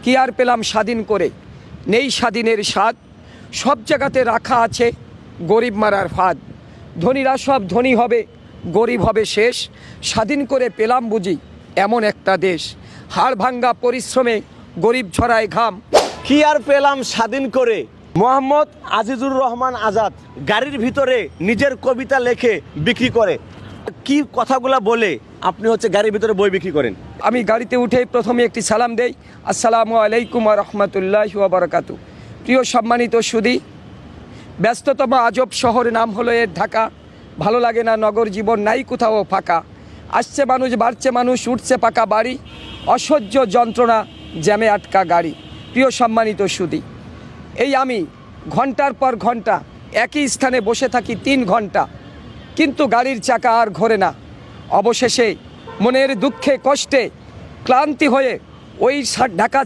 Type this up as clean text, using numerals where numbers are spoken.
কি আর পেলাম স্বাধীন করে, নেই স্বাধীনের স্বাদ, সব জায়গাতে রাখা আছে গরিব মারার ফাঁদ। ধনীরা সব ধনী হবে, গরিব হবে শেষ, স্বাধীন করে পেলাম বুঝি এমন একটা দেশ। হাড় ভাঙ্গা পরিশ্রমে গরিব ছড়ায় ঘাম। কি আর পেলাম স্বাধীন করে। মোহাম্মদ আজিজুর রহমান আজাদ গাড়ির ভিতরে নিজের কবিতা লেখে বিক্রি করে। কি কথাগুলা বলে আপনি গাড়ির ভিতরে বই বিক্রি করেন? আমি গাড়িতে উঠে প্রথমে একটি সালাম দেই, আসসালামু আলাইকুম ওয়া রাহমাতুল্লাহি ওয়া বারাকাতুহু। প্রিয় সম্মানিত সুধী, ব্যস্ততম আজব শহর নাম হলো এর ঢাকা। ভালো লাগে না নগর জীবন, নাই কোথাও ফাঁকা। আসছে মানুষ, বাড়ছে মানুষ, উঠছে পাকা বাড়ি, অসহ্য যন্ত্রণা, জ্যামে আটকা গাড়ি। প্রিয় সম্মানিত সুধী, এই আমি ঘন্টার পর ঘন্টা একই স্থানে বসে থাকি 3 ঘন্টা, কিন্তু গাড়ির চাকা আর ঘোরে না। অবশেষে মনের দুঃখে কষ্টে ক্লান্তি হয়ে ওই ঢাকা